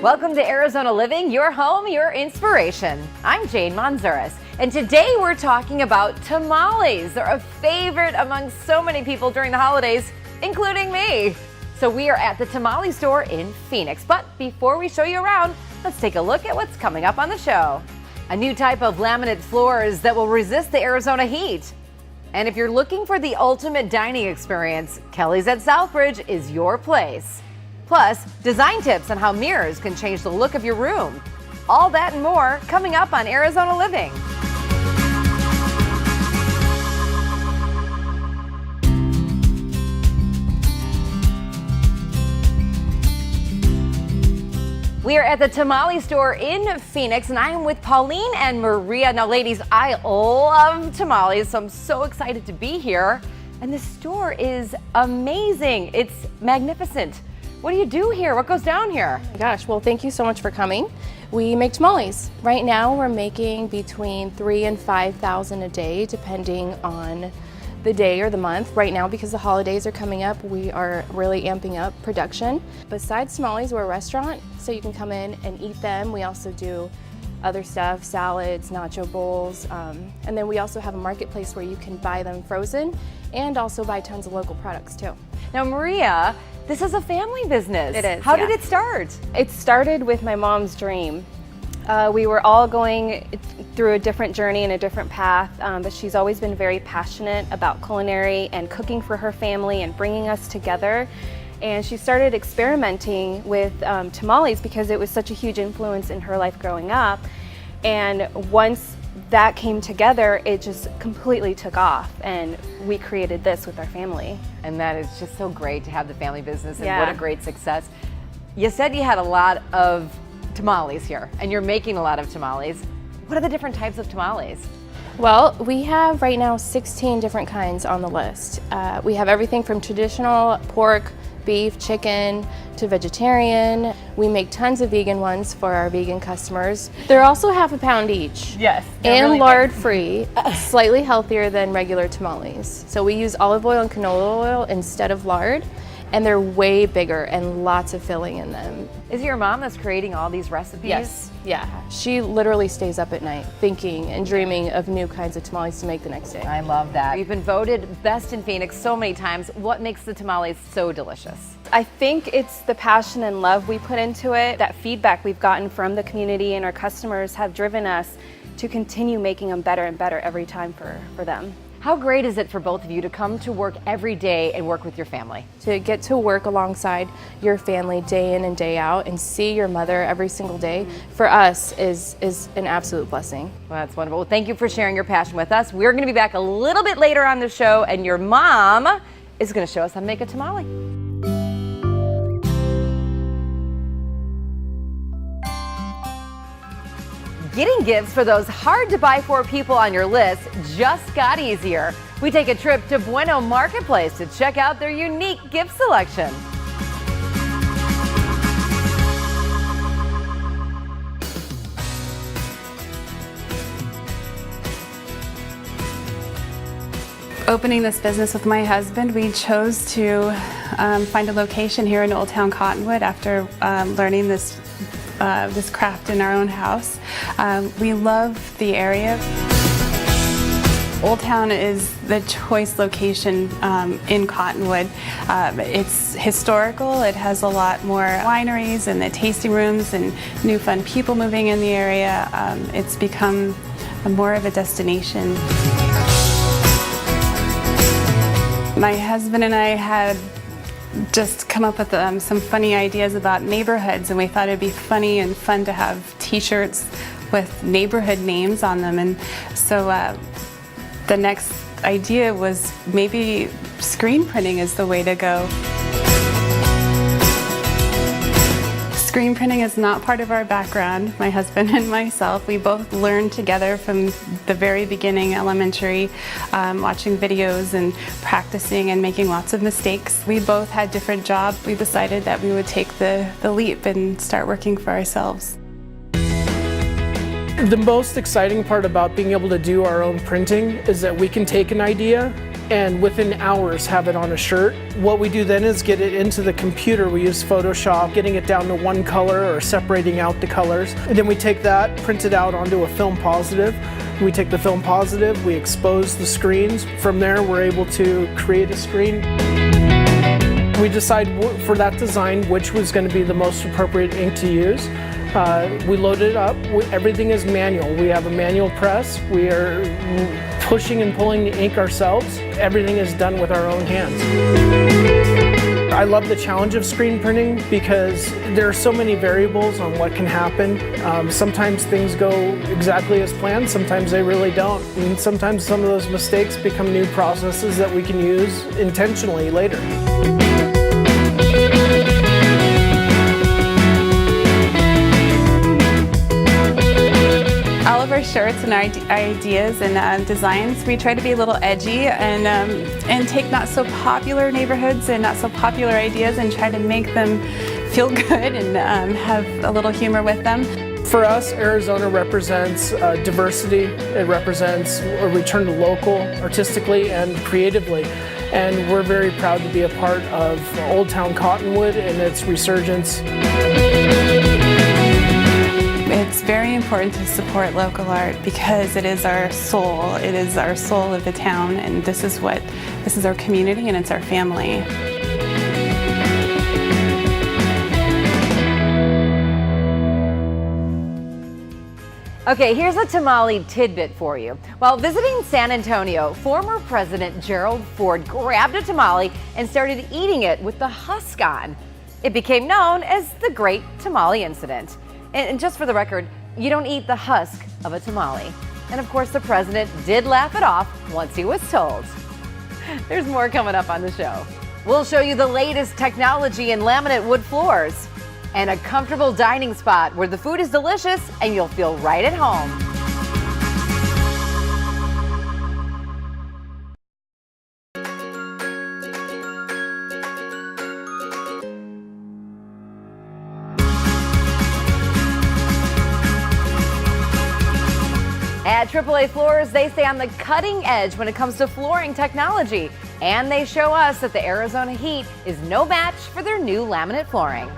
Welcome to Arizona Living, your home, your inspiration. I'm Jane Manzuris, and today we're talking about tamales. They're a favorite among so many people during the holidays, including me. So we are at the Tamale Store in Phoenix, but before we show you around, let's take a look at what's coming up on the show. A new type of laminate floors that will resist the Arizona heat. And if you're looking for the ultimate dining experience, Kelly's at Southbridge is your place. Plus, design tips on how mirrors can change the look of your room. All that and more coming up on Arizona Living. We are at the Tamale Store in Phoenix, and I am with Pauline and Maria. Now, ladies, I love tamales, so I'm so excited to be here. And this store is amazing. It's magnificent. What do you do here? What goes down here? Oh my gosh, well, thank you so much for coming. We make tamales. Right now, we're making between 3,000 and 5,000 a day, depending on the day or the month. Right now, because the holidays are coming up, we are really amping up production. Besides tamales, we're a restaurant, so you can come in and eat them. We also do other stuff, salads, nacho bowls, and then we also have a marketplace where you can buy them frozen and also buy tons of local products too. Now, Maria, this is a family business. It is. How yeah. did it start? It started with my mom's dream. We were all going through a different journey and a different path, but she's always been very passionate about culinary and cooking for her family and bringing us together. And she started experimenting with tamales because it was such a huge influence in her life growing up. And once that came together, it just completely took off, and we created this with our family. And that is just so great to have the family business, and Yeah. what a great success. You said you had a lot of tamales here, and you're making a lot of tamales. What are the different types of tamales? Well, we have right now 16 different kinds on the list. We have everything from traditional pork, beef, chicken, to vegetarian. We make tons of vegan ones for our vegan customers. They're also half a pound each. Yes. And really lard-free, slightly healthier than regular tamales. So we use olive oil and canola oil instead of lard, and they're way bigger and lots of filling in them. Is it your mom that's creating all these recipes? Yes, yeah. She literally stays up at night thinking and dreaming of new kinds of tamales to make the next day. I love that. You've been voted best in Phoenix so many times. What makes the tamales so delicious? I think it's the passion and love we put into it. That feedback we've gotten from the community and our customers have driven us to continue making them better and better every time for them. How great is it for both of you to come to work every day and work with your family? To get to work alongside your family day in and day out and see your mother every single day, for us is an absolute blessing. Well, that's wonderful. Well, thank you for sharing your passion with us. We're going to be back a little bit later on the show, and your mom is going to show us how to make a tamale. Getting gifts for those hard-to-buy-for people on your list just got easier. We take a trip to Bueno Marketplace to check out their unique gift selection. Opening this business with my husband, we chose to find a location here in Old Town Cottonwood after learning this craft in our own house. We love the area. Old Town is the choice location in Cottonwood. It's historical. It has a lot more wineries and the tasting rooms and new fun people moving in the area. It's become more of a destination. My husband and I had just come up with some funny ideas about neighborhoods, and we thought it'd be funny and fun to have t-shirts with neighborhood names on them. And so the next idea was maybe screen printing is the way to go. Screen printing is not part of our background, my husband and myself. We both learned together from the very beginning, elementary, watching videos and practicing and making lots of mistakes. We both had different jobs. We decided that we would take the leap and start working for ourselves. The most exciting part about being able to do our own printing is that we can take an idea and within hours have it on a shirt. What we do then is get it into the computer. We use Photoshop, getting it down to one color or separating out the colors. And then we take that, print it out onto a film positive. We take the film positive, we expose the screens. From there, we're able to create a screen. We decide for that design which was going to be the most appropriate ink to use. We load it up. Everything is manual. We have a manual press. We are pushing and pulling the ink ourselves. Everything is done with our own hands. I love the challenge of screen printing because there are so many variables on what can happen. Sometimes things go exactly as planned, sometimes they really don't. And sometimes some of those mistakes become new processes that we can use intentionally later. All of our shirts and our ideas and designs, we try to be a little edgy and take not so popular neighborhoods and not so popular ideas and try to make them feel good and have a little humor with them. For us, Arizona represents diversity. It represents a return to local artistically and creatively. And we're very proud to be a part of Old Town Cottonwood and its resurgence. It's very important to support local art because it is our soul. It is our soul of the town, and this is our community and it's our family. Okay, here's a tamale tidbit for you. While visiting San Antonio, former President Gerald Ford grabbed a tamale and started eating it with the husk on. It became known as the Great Tamale Incident. And just for the record, you don't eat the husk of a tamale. And of course, the president did laugh it off once he was told. There's more coming up on the show. We'll show you the latest technology in laminate wood floors and a comfortable dining spot where the food is delicious and you'll feel right at home. At AAA Floors, they stay on the cutting edge when it comes to flooring technology, and they show us that the Arizona heat is no match for their new laminate flooring.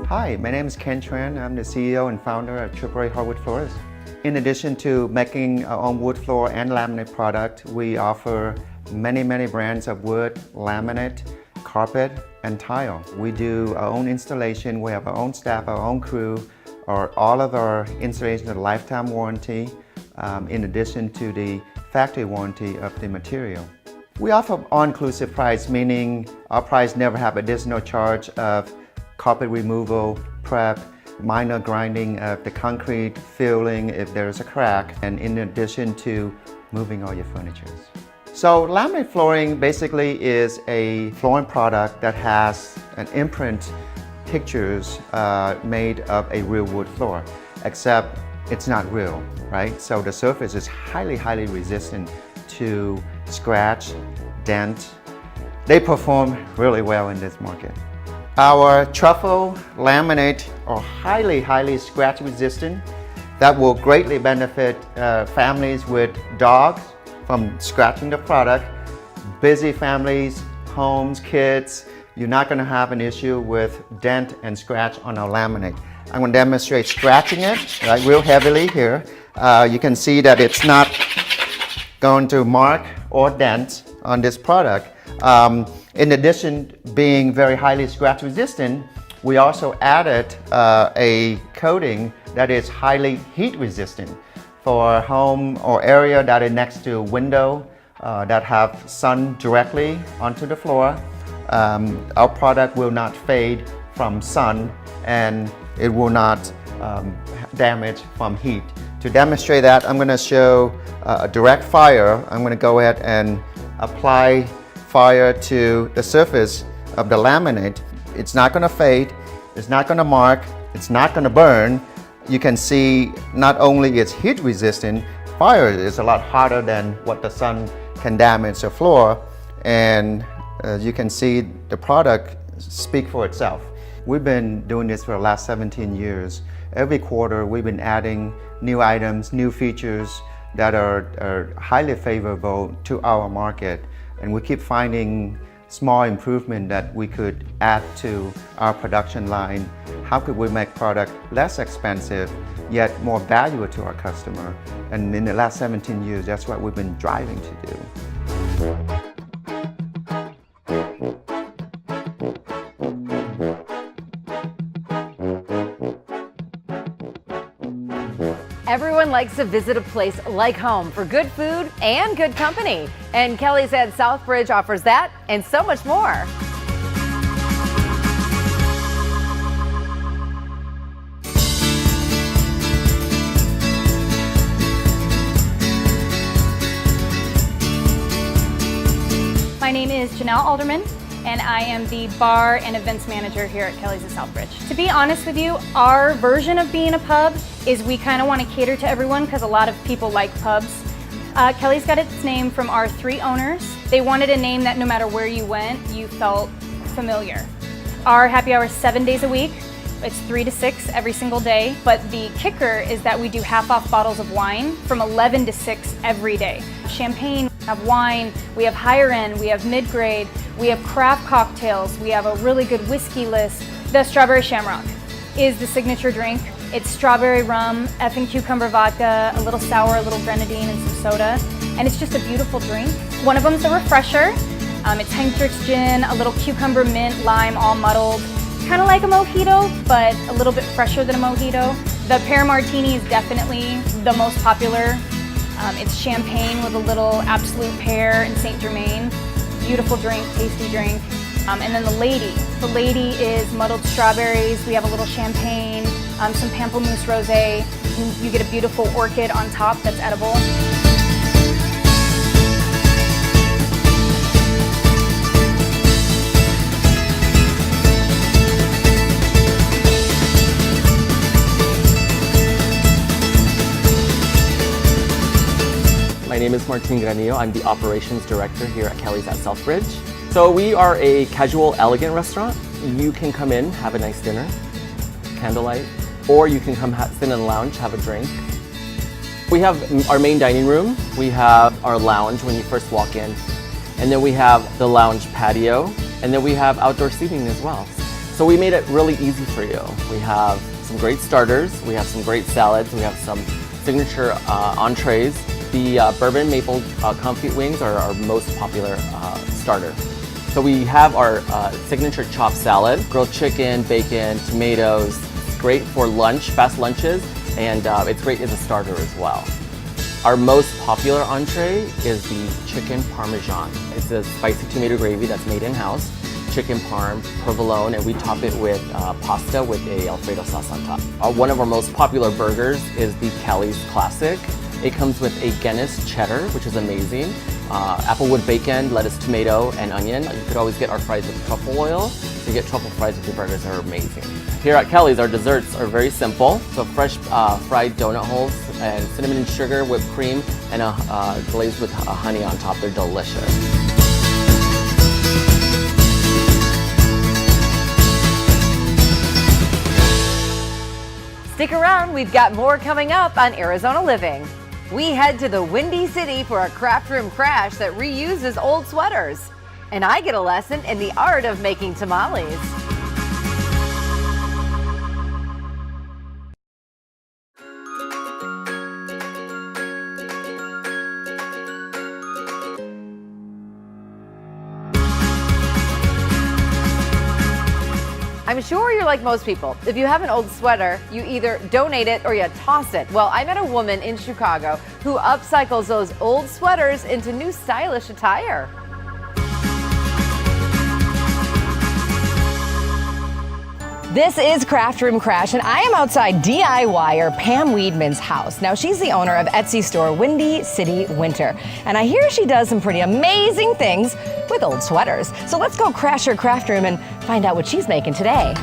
Hi, my name is Ken Tran. I'm the CEO and founder of AAA Hardwood Floors. In addition to making our own wood floor and laminate product, we offer many brands of wood, laminate, carpet, and tile. We do our own installation. We have our own staff, our own crew. All of our installations are lifetime warranty, in addition to the factory warranty of the material. We offer all-inclusive price, meaning our price never have additional charge of carpet removal, prep, minor grinding of the concrete, filling if there's a crack, and in addition to moving all your furniture. So laminate flooring basically is a flooring product that has an imprint pictures made of a real wood floor, except it's not real, right? So the surface is highly resistant to scratch, dent. They perform really well in this market. Our truffle laminate are highly scratch resistant. That will greatly benefit families with dogs from scratching the product. Busy families, homes, kids, you're not going to have an issue with dent and scratch on our laminate. I'm going to demonstrate scratching it real heavily here. You can see that it's not going to mark or dent on this product. In addition, being very highly scratch resistant, we also added a coating that is highly heat resistant for a home or area that is next to a window that have sun directly onto the floor. Our product will not fade from sun and it will not damage from heat. To demonstrate that, I'm going to show a direct fire. I'm going to go ahead and apply fire to the surface of the laminate. It's not going to fade, it's not going to mark, it's not going to burn. You can see not only it's heat resistant, fire is a lot hotter than what the sun can damage the floor, and you can see the product speak for itself. We've been doing this for the last 17 years. Every quarter we've been adding new items, new features that are highly favorable to our market, and we keep finding small improvement that we could add to our production line. How could we make product less expensive yet more valuable to our customer? And in the last 17 years, that's what we've been driving to do. Everyone likes to visit a place like home for good food and good company. And Kelly's at Southbridge offers that and so much more. My name is Janelle Alderman, and I am the bar and events manager here at Kelly's at Southbridge. To be honest with you, our version of being a pub is we kind of want to cater to everyone because a lot of people like pubs. Kelly's got its name from our 3 owners. They wanted a name that no matter where you went, you felt familiar. Our happy hour is 7 days a week. It's 3 to 6 every single day, but the kicker is that we do half-off bottles of wine from 11 to 6 every day. Champagne, we have wine, we have higher end, we have mid-grade, we have craft cocktails, we have a really good whiskey list. The Strawberry Shamrock is the signature drink. It's strawberry rum, effing cucumber vodka, a little sour, a little grenadine, and some soda, and it's just a beautiful drink. One of them is a refresher. It's Hendrick's gin, a little cucumber, mint, lime, all muddled. Kind of like a mojito, but a little bit fresher than a mojito. The pear martini is definitely the most popular. It's champagne with a little absolute pear and Saint Germain. Beautiful drink, tasty drink. And then the lady is muddled strawberries. We have a little champagne, some pamplemousse rosé. You get a beautiful orchid on top that's edible. My name is Martin Granillo. I'm the operations director here at Kelly's at Southbridge. So we are a casual, elegant restaurant. You can come in, have a nice dinner, candlelight, or you can come sit in the lounge, have a drink. We have our main dining room. We have our lounge when you first walk in. And then we have the lounge patio. And then we have outdoor seating as well. So we made it really easy for you. We have some great starters. We have some great salads. We have some signature entrees. The bourbon maple confit wings are our most popular starter. So we have our signature chopped salad, grilled chicken, bacon, tomatoes. Great for lunch, fast lunches, and it's great as a starter as well. Our most popular entree is the chicken parmesan. It's a spicy tomato gravy that's made in-house, chicken parm, provolone, and we top it with pasta with a Alfredo sauce on top. One of our most popular burgers is the Kelly's Classic. It comes with a Guinness cheddar, which is amazing, applewood bacon, lettuce, tomato, and onion. You could always get our fries with truffle oil. So you get truffle fries with your burgers, are amazing. Here at Kelly's, our desserts are very simple. So fresh fried donut holes and cinnamon and sugar, whipped cream, and glazed with honey on top. They're delicious. Stick around, we've got more coming up on Arizona Living. We head to the Windy City for a craft room crash that reuses old sweaters. And I get a lesson in the art of making tamales. I'm sure you're like most people. If you have an old sweater, you either donate it or you toss it. Well, I met a woman in Chicago who upcycles those old sweaters into new stylish attire. This is Craft Room Crash, and I am outside DIYer Pam Weedman's house. Now, she's the owner of Etsy store Windy City Winter, and I hear she does some pretty amazing things with old sweaters. So let's go crash her craft room and find out what she's making today.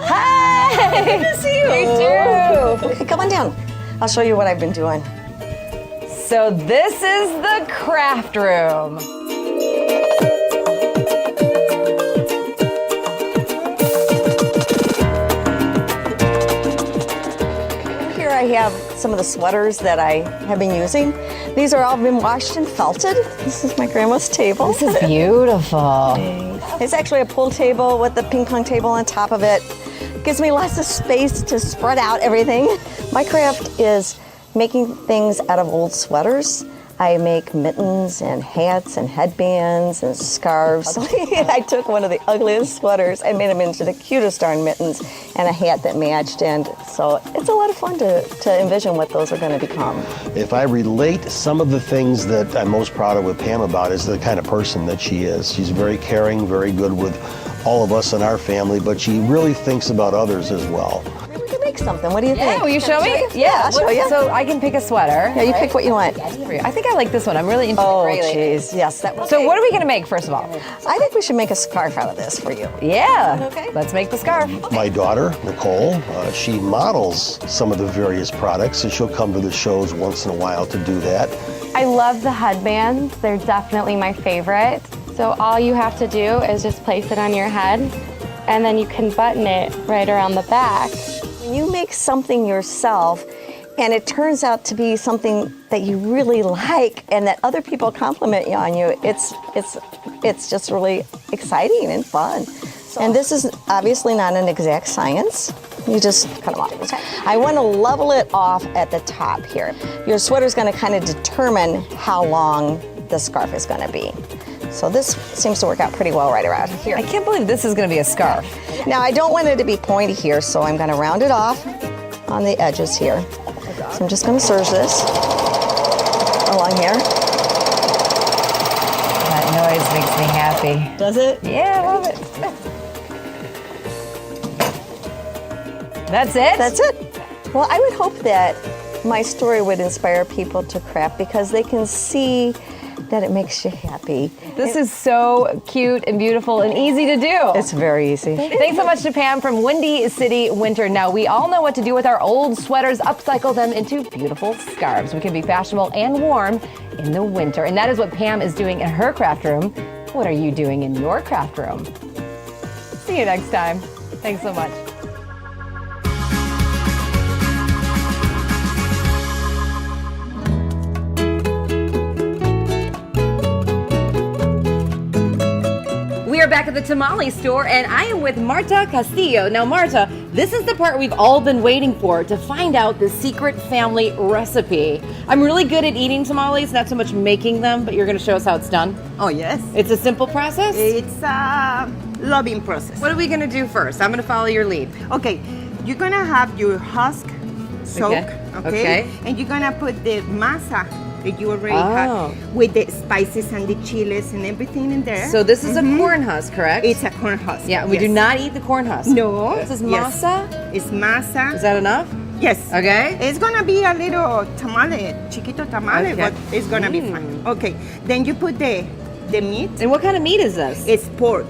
Hi! Good to see you. Me too. Come on down. I'll show you what I've been doing. So this is the craft room. some of the sweaters that I have been using. These are all been washed and felted. This is my grandma's table. This is beautiful. It's actually a pool table with the ping pong table on top of it. Gives me lots of space to spread out everything. My craft is making things out of old sweaters. I make mittens and hats and headbands and scarves. I took one of the ugliest sweaters and made them into the cutest darn mittens and a hat that matched. And so it's a lot of fun to envision what those are going to become. If I relate some of the things that I'm most proud of with Pam about is the kind of person that she is. She's very caring, very good with all of us in our family, but she really thinks about others as well. We can make something. What do you think? Yeah, will you show me? Yeah, I'll show you. So I can pick a sweater. Yeah, you pick what you want. I think I like this one. I'm really into Oh, the gray lady. jeez. Yes, that was. So what are we going to make, first of all? I think we should make a scarf out of this for you. Yeah. Okay. Let's make the scarf. My daughter, Nicole, she models some of the various products, and she'll come to the shows once in a while to do that. I love the headbands. They're definitely my favorite. So all you have to do is just place it on your head, and then you can button it right around the back. When you make something yourself and it turns out to be something that you really like and that other people compliment you on you, it's just really exciting and fun. And this is obviously not an exact science. You just cut them off. I want to level it off at the top here. Your sweater's going to kind of determine how long the scarf is going to be. So this seems to work out pretty well right around here. I can't believe this is going to be a scarf. Now I don't want it to be pointy here, so I'm going to round it off on the edges here. So I'm just going to serge this along here. That noise makes me happy. Does it? Yeah, I love it. That's it? That's it. Well, I would hope that my story would inspire people to craft because they can see that it makes you happy. This is so cute and beautiful and easy to do. It's very easy. Thanks so much to Pam from Windy City Winter. Now, we all know what to do with our old sweaters, upcycle them into beautiful scarves. We can be fashionable and warm in the winter. And that is what Pam is doing in her craft room. What are you doing in your craft room? See you next time. Thanks so much. We are back at the Tamale Store, and I am with Marta Castillo. Now, Marta, this is the part we've all been waiting for, to find out the secret family recipe. I'm really good at eating tamales, not so much making them, but you're going to show us how it's done. Oh, yes. It's a simple process? It's a loving process. What are we going to do first? I'm going to follow your lead. Okay, you're gonna have your husk soak, Okay. And you're gonna put the masa that you already Oh. have with the spices and the chiles and everything in there. So this is a corn husk, correct? It's a corn husk. Yeah, we do yes. not eat the corn husk. No. This is Yes. masa? It's masa. Is that enough? Yes. Okay. It's gonna be a little tamale, chiquito tamale, Okay. but it's gonna be fine. Okay. Then you put the meat. And what kind of meat is this? It's pork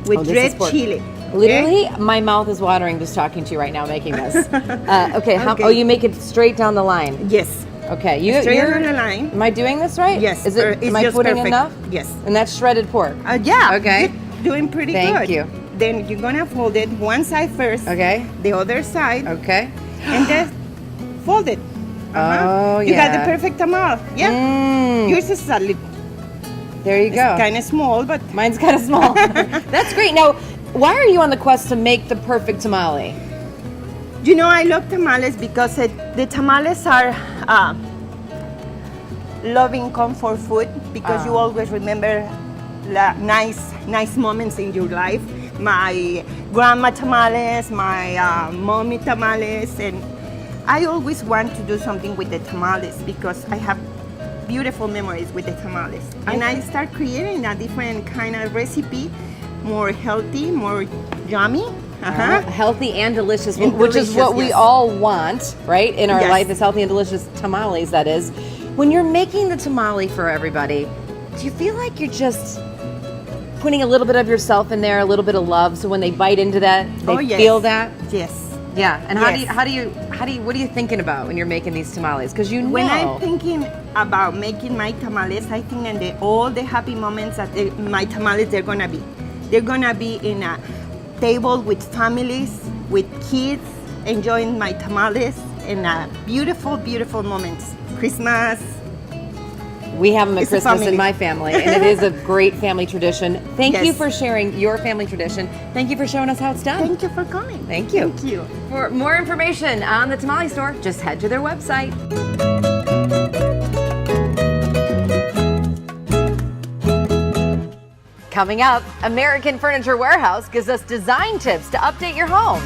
with this is red pork. chili. Literally, my mouth is watering just talking to you right now making this. Okay, Okay. oh, you make it straight down the line. Yes. Okay, Straight you're, on the line. am I doing this right? Yes, Is it? it's Am I just putting perfect. enough? Yes. And that's shredded pork. Yeah. Okay. You're doing pretty Thank good. you. Then you're gonna fold it one side first. Okay. The other side. Okay. And then fold it. Oh, You got yeah. the perfect tamale. Yeah. Mm. Yours is a little There you go. kind of small, but Mine's kind of small. That's great. Now, why are you on the quest to make the perfect tamale? you know I love tamales because the tamales are loving comfort food because you always remember nice moments in your life. My grandma tamales, my mommy tamales, and I always want to do something with the tamales because I have beautiful memories with the tamales. And I start creating a different kind of recipe, more healthy, more yummy. Healthy and delicious, And which is delicious, what we yes. all want, right? In our Yes. life is healthy and delicious tamales, that is. When you're making the tamale for everybody, do you feel like you're just putting a little bit of yourself in there, a little bit of love, so when they bite into that, they Oh, yes. feel that? Yes. Yeah. And Yes. what are you thinking about when you're making these tamales? Because you know. When I'm thinking about making my tamales, I think in all the happy moments that my tamales they're gonna be. They're gonna be in a table with families, with kids, enjoying my tamales, and beautiful, beautiful moments. Christmas. We have them at It's a Christmas in family. my family, and it is a great family tradition. Thank you Yes. for sharing your family tradition. Thank you for showing us how it's done. Thank you for coming. Thank you. Thank you. For more information on the Tamale Store, just head to their website. Coming up, American Furniture Warehouse gives us design tips to update your home.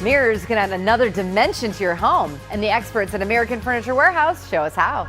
Mirrors can add another dimension to your home, and the experts at American Furniture Warehouse show us how.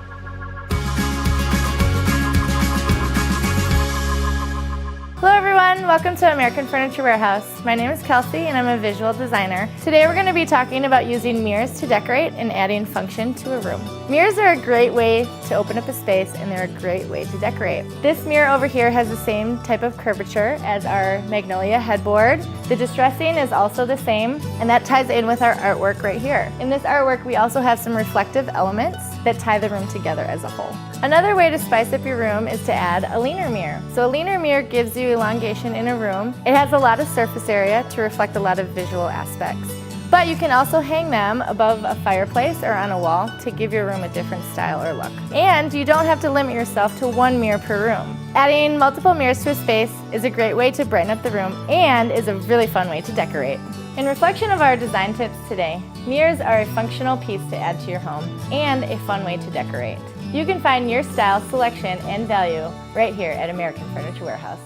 Hello everyone, welcome to American Furniture Warehouse. My name is Kelsey and I'm a visual designer. Today we're going to be talking about using mirrors to decorate and adding function to a room. Mirrors are a great way to open up a space and they're a great way to decorate. This mirror over here has the same type of curvature as our magnolia headboard. The distressing is also the same, and that ties in with our artwork right here. In this artwork we also have some reflective elements that tie the room together as a whole. Another way to spice up your room is to add a leaner mirror. So a leaner mirror gives you elongation in a room. It has a lot of surface area to reflect a lot of visual aspects. But you can also hang them above a fireplace or on a wall to give your room a different style or look. And you don't have to limit yourself to one mirror per room. Adding multiple mirrors to a space is a great way to brighten up the room and is a really fun way to decorate. In reflection of our design tips today, mirrors are a functional piece to add to your home and a fun way to decorate. You can find your style, selection, and value right here at American Furniture Warehouse.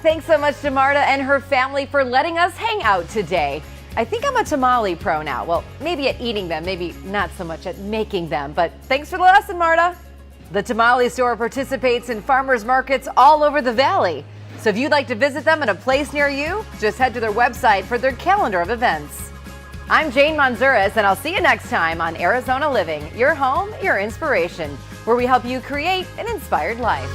Thanks so much to Marta and her family for letting us hang out today. I think I'm a tamale pro now. Well, maybe at eating them, maybe not so much at making them, but thanks for the lesson, Marta. The Tamale Store participates in farmers markets all over the valley. So if you'd like to visit them at a place near you, just head to their website for their calendar of events. I'm Jane Manzuris, and I'll see you next time on Arizona Living, your home, your inspiration, where we help you create an inspired life.